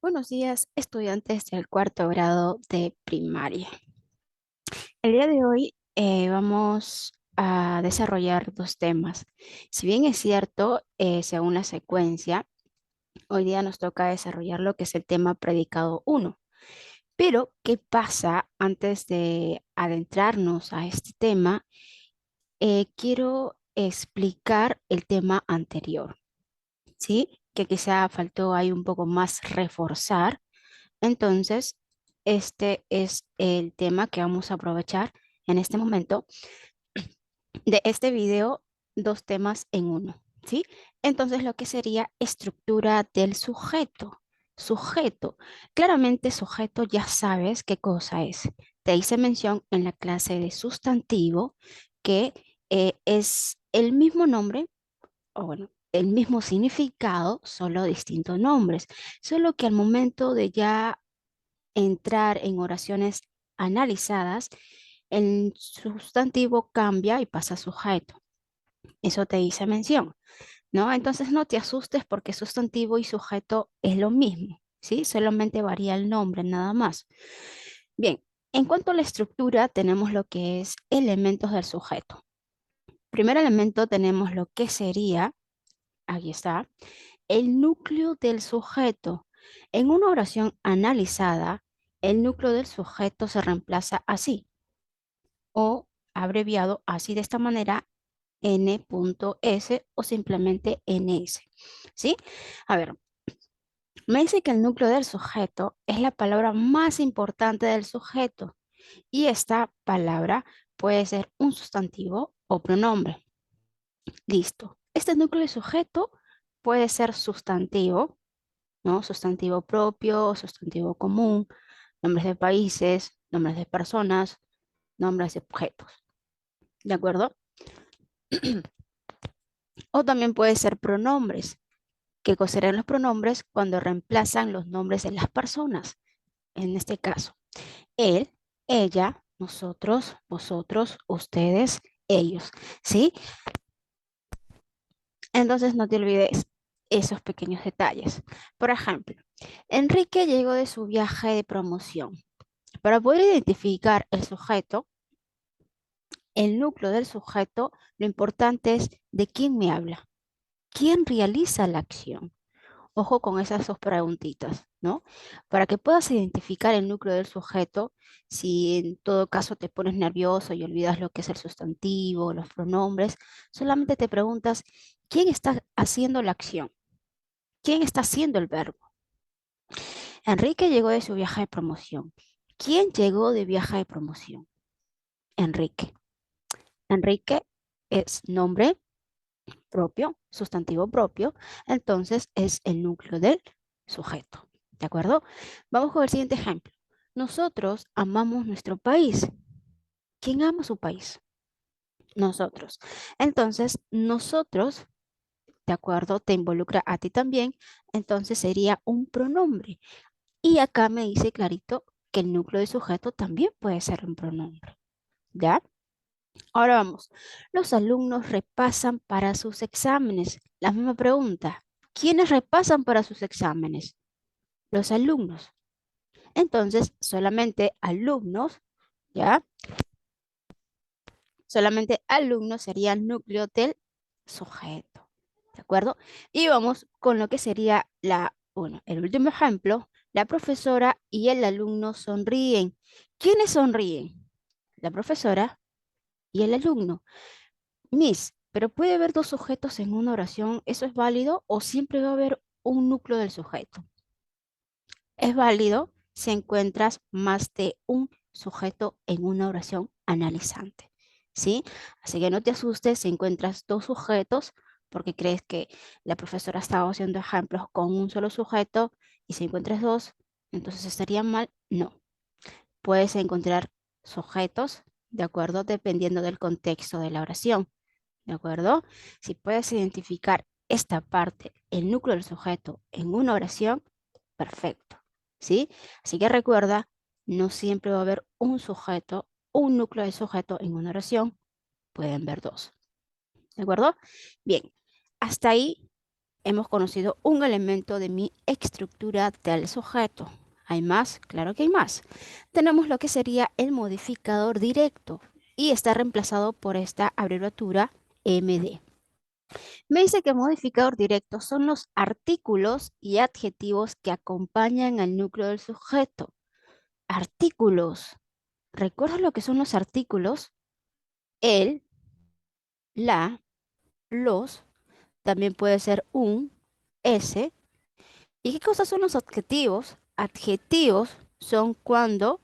Buenos días, estudiantes del cuarto grado de primaria. El día de hoy vamos a desarrollar dos temas. Si bien es cierto, según la secuencia, hoy día nos toca desarrollar lo que es el tema predicado uno. Pero, ¿qué pasa antes de adentrarnos a este tema? Quiero explicar el tema anterior, ¿sí? Que quizá faltó ahí un poco más reforzar. Entonces, este es el tema que vamos a aprovechar en este momento de este video, dos temas en uno, ¿sí? Entonces, lo que sería estructura del sujeto. Sujeto. Claramente, sujeto ya sabes qué cosa es. Te hice mención en la clase de sustantivo que es el mismo nombre, o bueno, el mismo significado, solo distintos nombres. Solo que al momento de ya entrar en oraciones analizadas, el sustantivo cambia y pasa a sujeto. Eso te hice mención, ¿no? Entonces no te asustes porque sustantivo y sujeto es lo mismo, ¿sí? Solamente varía el nombre, nada más. Bien, en cuanto a la estructura, tenemos lo que es elementos del sujeto. Primer elemento tenemos lo que sería, aquí está, el núcleo del sujeto. En una oración analizada, el núcleo del sujeto se reemplaza así o abreviado así de esta manera n.s o simplemente ns. ¿Sí? A ver, me dice que el núcleo del sujeto es la palabra más importante del sujeto y esta palabra puede ser un sustantivo o pronombre. Listo. Este núcleo de sujeto puede ser sustantivo, ¿no? Sustantivo propio, sustantivo común, nombres de países, nombres de personas, nombres de objetos. ¿De acuerdo? O también puede ser pronombres, que serán los pronombres cuando reemplazan los nombres de las personas. En este caso, él, ella, nosotros, vosotros, ustedes, ellos. ¿Sí? Entonces no te olvides esos pequeños detalles. Por ejemplo, Enrique llegó de su viaje de promoción. Para poder identificar el sujeto, el núcleo del sujeto, lo importante es de quién me habla, quién realiza la acción. Ojo con esas dos preguntitas, ¿no? Para que puedas identificar el núcleo del sujeto, si en todo caso te pones nervioso y olvidas lo que es el sustantivo, los pronombres, solamente te preguntas, ¿quién está haciendo la acción? ¿Quién está haciendo el verbo? Enrique llegó de su viaje de promoción. ¿Quién llegó de viaje de promoción? Enrique. Enrique es nombre propio, sustantivo propio, entonces es el núcleo del sujeto. ¿De acuerdo? Vamos con el siguiente ejemplo. Nosotros amamos nuestro país. ¿Quién ama su país? Nosotros. Entonces, nosotros, ¿de acuerdo? Te involucra a ti también, entonces sería un pronombre. Y acá me dice clarito que el núcleo de sujeto también puede ser un pronombre. ¿Ya? Ahora vamos. Los alumnos repasan para sus exámenes. La misma pregunta. ¿Quiénes repasan para sus exámenes? Los alumnos. Entonces, solamente alumnos, ¿ya? Solamente alumnos sería el núcleo del sujeto. ¿De acuerdo? Y vamos con lo que sería bueno, el último ejemplo. La profesora y el alumno sonríen. ¿Quiénes sonríen? La profesora y el alumno. Miss, pero puede haber dos sujetos en una oración, ¿eso es válido o siempre va a haber un núcleo del sujeto? Es válido si encuentras más de un sujeto en una oración analizante, ¿sí? Así que no te asustes si encuentras dos sujetos porque crees que la profesora estaba haciendo ejemplos con un solo sujeto y si encuentras dos, entonces estaría mal. No, puedes encontrar sujetos, ¿de acuerdo? Dependiendo del contexto de la oración. ¿De acuerdo? Si puedes identificar esta parte, el núcleo del sujeto, en una oración, perfecto. ¿Sí? Así que recuerda, no siempre va a haber un sujeto, un núcleo de sujeto en una oración, pueden ver dos. ¿De acuerdo? Bien, hasta ahí hemos conocido un elemento de mi estructura del sujeto. ¿Hay más? Claro que hay más. Tenemos lo que sería el modificador directo y está reemplazado por esta abreviatura MD. Me dice que modificador directo son los artículos y adjetivos que acompañan al núcleo del sujeto. Artículos. ¿Recuerdas lo que son los artículos? El, la, los, también puede ser un, ese. ¿Y qué cosas son los adjetivos? Adjetivos son cuando,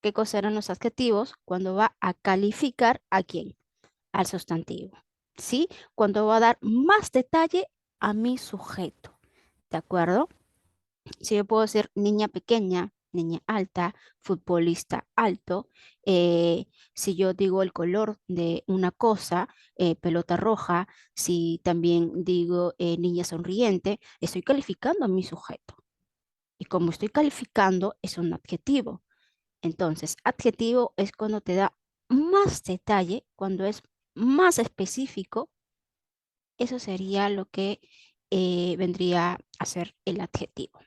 ¿qué cosas eran los adjetivos? Cuando va a calificar a quién, al sustantivo, ¿sí? Cuando va a dar más detalle a mi sujeto, ¿de acuerdo? Si yo puedo decir niña pequeña, niña alta, futbolista alto, si yo digo el color de una cosa, pelota roja, si también digo niña sonriente, estoy calificando a mi sujeto. Y como estoy calificando, es un adjetivo. Entonces, adjetivo es cuando te da más detalle, cuando es más específico. Eso sería lo que vendría a ser el adjetivo.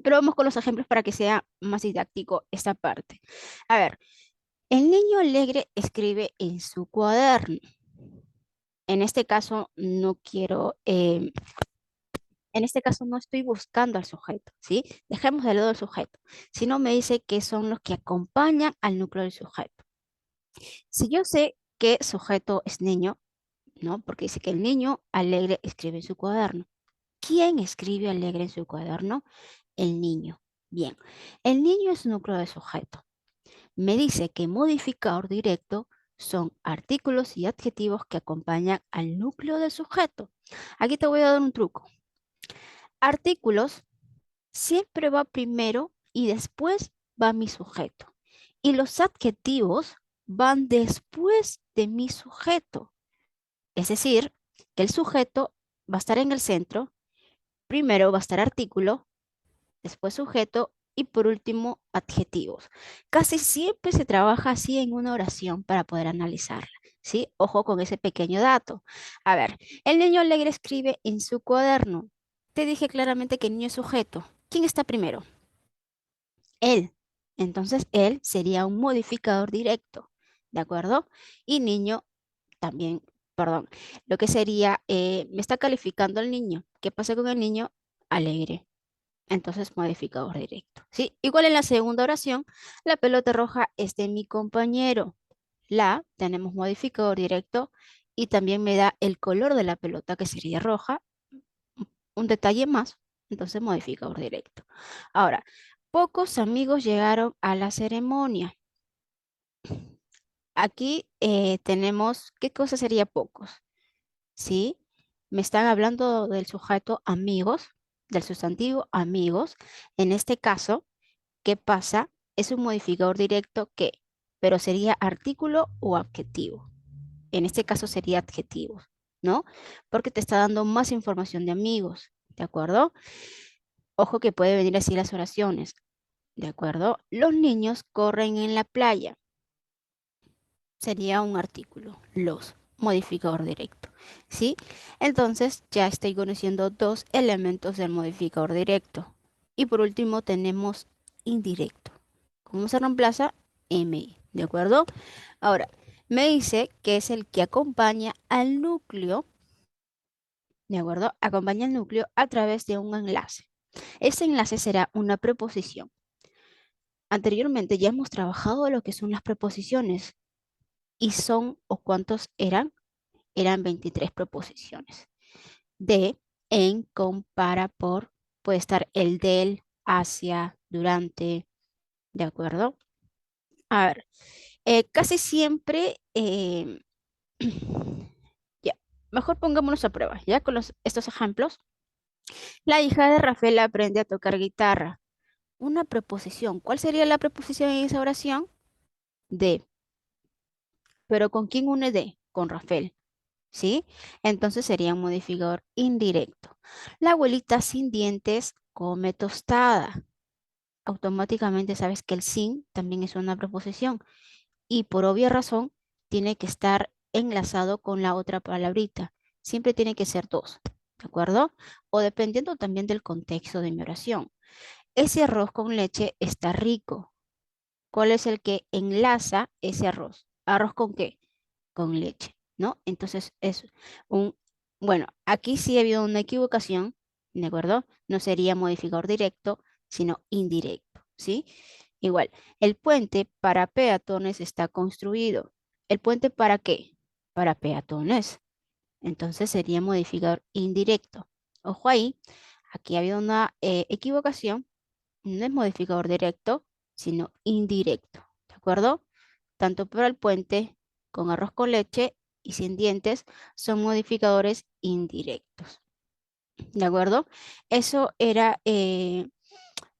Pero vamos con los ejemplos para que sea más didáctico esta parte. A ver, el niño alegre escribe en su cuaderno. En este caso no quiero, en este caso no estoy buscando al sujeto, ¿sí? Dejemos de lado el sujeto, sino me dice que son los que acompañan al núcleo del sujeto. Si yo sé que sujeto es niño, ¿no? Porque dice que el niño alegre escribe en su cuaderno. ¿Quién escribe alegre en su cuaderno? El niño. Bien, el niño es núcleo de sujeto. Me dice que modificador directo son artículos y adjetivos que acompañan al núcleo del sujeto. Aquí te voy a dar un truco. Artículos siempre va primero y después va mi sujeto. Y los adjetivos van después de mi sujeto. Es decir, que el sujeto va a estar en el centro, primero va a estar artículo, después sujeto y por último adjetivos. Casi siempre se trabaja así en una oración para poder analizarla, ¿sí? Ojo con ese pequeño dato. A ver, el niño alegre escribe en su cuaderno. Te dije claramente que el niño es sujeto. ¿Quién está primero? Él. Entonces, él sería un modificador directo, ¿de acuerdo? Y niño también, perdón, lo que sería, me está calificando el niño. ¿Qué pasa con el niño? Alegre. Entonces, modificador directo, ¿sí? Igual en la segunda oración, la pelota roja es de mi compañero. La, tenemos modificador directo y también me da el color de la pelota, que sería roja. Un detalle más, entonces modificador directo. Ahora, pocos amigos llegaron a la ceremonia. Aquí tenemos, ¿qué cosa sería pocos? ¿Sí? Me están hablando del sujeto amigos, del sustantivo amigos. En este caso, ¿qué pasa? Es un modificador directo que, pero sería artículo o adjetivo. En este caso sería adjetivos, ¿no? Porque te está dando más información de amigos, ¿de acuerdo? Ojo que puede venir así las oraciones, ¿de acuerdo? Los niños corren en la playa. Sería un artículo, los, modificador directo, ¿sí? Entonces ya estoy conociendo dos elementos del modificador directo. Y por último tenemos indirecto. ¿Cómo se reemplaza? MI, ¿de acuerdo? Ahora, me dice que es el que acompaña al núcleo, ¿de acuerdo? Acompaña al núcleo a través de un enlace. Ese enlace será una preposición. Anteriormente ya hemos trabajado lo que son las preposiciones y son, ¿o cuántos eran? Eran 23 proposiciones. De, en, con, para, por, puede estar el del, hacia, durante, ¿de acuerdo? A ver, casi siempre, ya, mejor pongámonos a prueba, ya con estos ejemplos. La hija de Rafael aprende a tocar guitarra. Una preposición. ¿Cuál sería la preposición en esa oración? De. ¿Pero con quién une de? Con Rafael. ¿Sí? Entonces sería un modificador indirecto. La abuelita sin dientes come tostada. Automáticamente sabes que el sin también es una preposición y por obvia razón tiene que estar enlazado con la otra palabrita. Siempre tiene que ser dos. ¿de acuerdo? O dependiendo también del contexto de mi oración. Ese arroz con leche está rico. ¿Cuál es el que enlaza ese arroz? ¿Arroz con qué? Con leche, ¿no? Entonces es un, bueno, aquí sí ha habido una equivocación, ¿de acuerdo? No sería modificador directo, sino indirecto, ¿sí? Igual, el puente para peatones está construido. ¿El puente para qué? Para peatones. Entonces sería modificador indirecto. Ojo ahí, aquí ha habido una equivocación, no es modificador directo, sino indirecto, ¿de acuerdo? Tanto para el puente con arroz con leche y sin dientes son modificadores indirectos, ¿de acuerdo? Eso era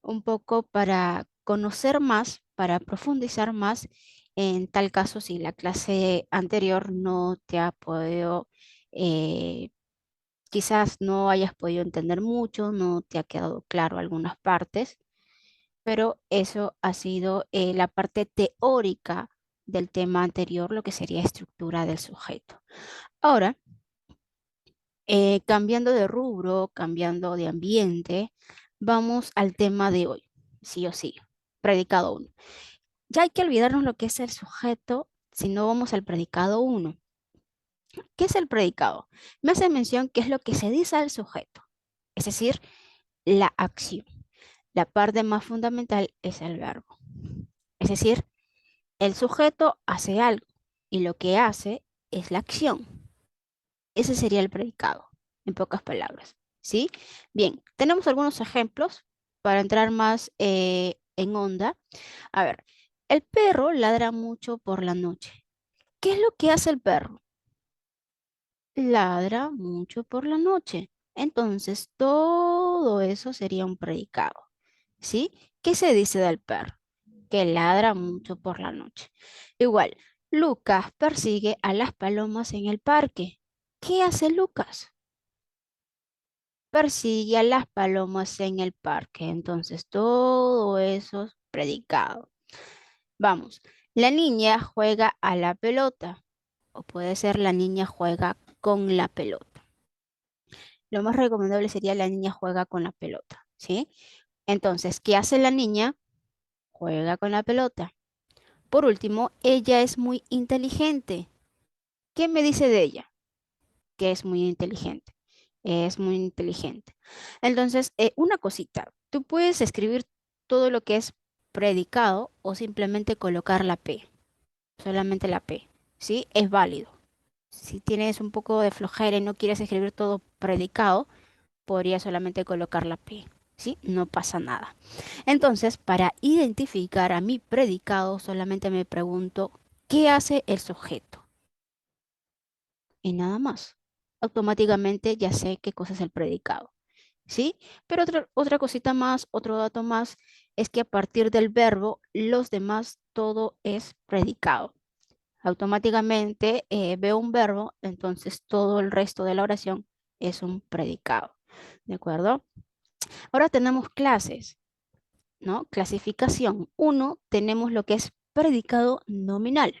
un poco para conocer más, para profundizar más. En tal caso, si la clase anterior no te ha podido, eh, quizás no hayas podido entender mucho, no te ha quedado claro algunas partes, pero eso ha sido la parte teórica del tema anterior, lo que sería estructura del sujeto. Ahora, cambiando de rubro, cambiando de ambiente, vamos al tema de hoy, sí o sí, predicado uno. Ya hay que olvidarnos lo que es el sujeto, si no vamos al predicado uno. ¿Qué es el predicado? Me hace mención que es lo que se dice al sujeto, es decir, la acción. La parte más fundamental es el verbo. Es decir, el sujeto hace algo y lo que hace es la acción. Ese sería el predicado, en pocas palabras. ¿Sí? Bien, tenemos algunos ejemplos para entrar más en onda. A ver, el perro ladra mucho por la noche. ¿Qué es lo que hace el perro? Ladra mucho por la noche. Entonces, todo eso sería un predicado. ¿Sí? ¿Qué se dice del perro? Que ladra mucho por la noche. Igual, Lucas persigue a las palomas en el parque. ¿Qué hace Lucas? Persigue a las palomas en el parque. Entonces, todo eso es predicado. Vamos, la niña juega a la pelota. O puede ser la niña juega con la pelota. Lo más recomendable sería la niña juega con la pelota, ¿sí? Entonces, ¿qué hace la niña? Juega con la pelota. Por último, ella es muy inteligente. ¿Qué me dice de ella? Que es muy inteligente. Es muy inteligente. Entonces, una cosita. Tú puedes escribir todo lo que es predicado o simplemente colocar la P. Solamente la P. ¿Sí? Es válido. Si tienes un poco de flojera y no quieres escribir todo predicado, podría solamente colocar la P. ¿Sí? No pasa nada. Entonces, para identificar a mi predicado, solamente me pregunto, ¿qué hace el sujeto? Y nada más. Automáticamente ya sé qué cosa es el predicado. ¿Sí? Pero otra cosita más, otro dato más, es que a partir del verbo, los demás, todo es predicado. Automáticamente veo un verbo, entonces todo el resto de la oración es un predicado. ¿De acuerdo? Ahora tenemos clases, ¿no? Clasificación. Uno, tenemos lo que es predicado nominal.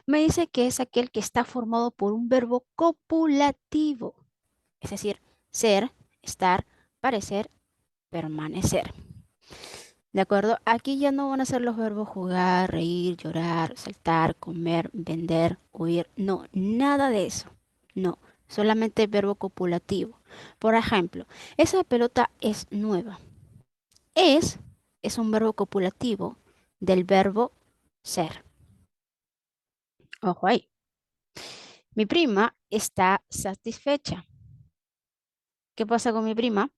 Me dice que es aquel que está formado por un verbo copulativo, es decir, ser, estar, parecer, permanecer. ¿De acuerdo? Aquí ya no van a ser los verbos jugar, reír, llorar, saltar, comer, vender, huir. No, nada de eso. No, solamente verbo copulativo. Por ejemplo, esa pelota es nueva. Es es un verbo copulativo del verbo ser. Ojo ahí. Mi prima está satisfecha. ¿Qué pasa con mi prima?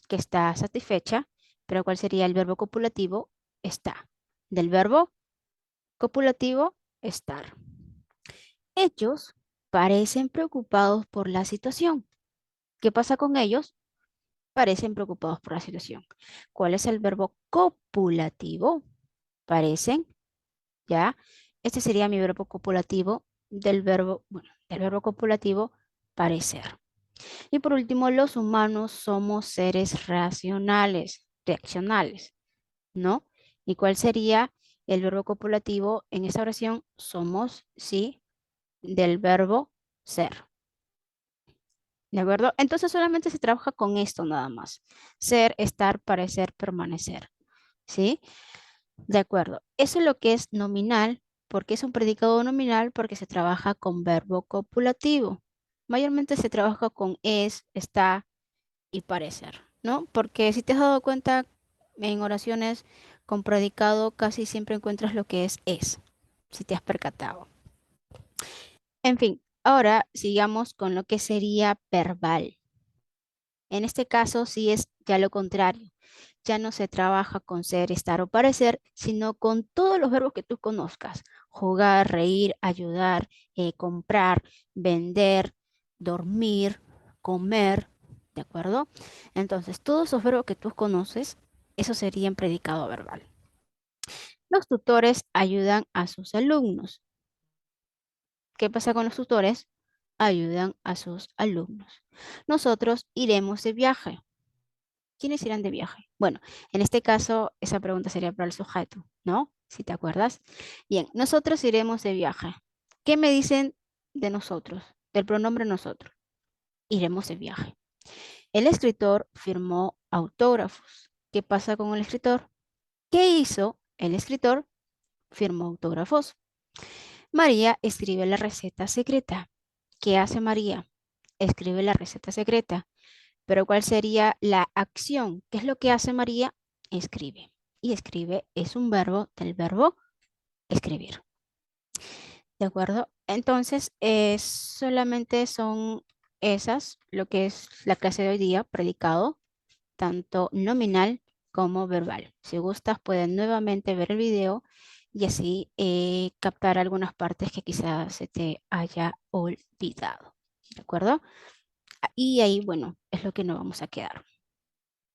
Que está satisfecha, pero ¿cuál sería el verbo copulativo? Está. Del verbo copulativo, estar. Ellos parecen preocupados por la situación. ¿Qué pasa con ellos? Parecen preocupados por la situación. ¿Cuál es el verbo copulativo? Parecen, ¿ya? Este sería mi verbo copulativo del verbo, bueno, del verbo copulativo parecer. Y por último, los humanos somos seres racionales, reaccionales, ¿no? ¿Y cuál sería el verbo copulativo en esta oración? Somos, sí, del verbo ser. ¿De acuerdo? Entonces solamente se trabaja con esto nada más. Ser, estar, parecer, permanecer. ¿Sí? De acuerdo. Eso es lo que es nominal. ¿Por qué es un predicado nominal? Porque se trabaja con verbo copulativo. Mayormente se trabaja con es, está y parecer, ¿no? Porque si te has dado cuenta, en oraciones con predicado casi siempre encuentras lo que es, si te has percatado. En fin, ahora sigamos con lo que sería verbal. En este caso, sí es ya lo contrario. Ya no se trabaja con ser, estar o parecer, sino con todos los verbos que tú conozcas. Jugar, reír, ayudar, comprar, vender, dormir, comer, ¿de acuerdo? Entonces, todos esos verbos que tú conoces, eso sería en predicado verbal. Los tutores ayudan a sus alumnos. ¿Qué pasa con los tutores? Ayudan a sus alumnos. Nosotros iremos de viaje. ¿Quiénes irán de viaje? Bueno, en este caso, esa pregunta sería para el sujeto, ¿no? Si te acuerdas. Bien, nosotros iremos de viaje. ¿Qué me dicen de nosotros? Del pronombre nosotros. Iremos de viaje. El escritor firmó autógrafos. ¿Qué pasa con el escritor? ¿Qué hizo el escritor? Firmó autógrafos. María escribe la receta secreta. ¿Qué hace María? Escribe la receta secreta. Pero ¿cuál sería la acción? ¿Qué es lo que hace María? Escribe. Y escribe es un verbo del verbo escribir. ¿De acuerdo? Entonces, solamente son esas, lo que es la clase de hoy día, predicado, tanto nominal como verbal. Si gustas, pueden nuevamente ver el video y así captar algunas partes que quizás se te haya olvidado. ¿De acuerdo? Y ahí, bueno, es lo que nos vamos a quedar.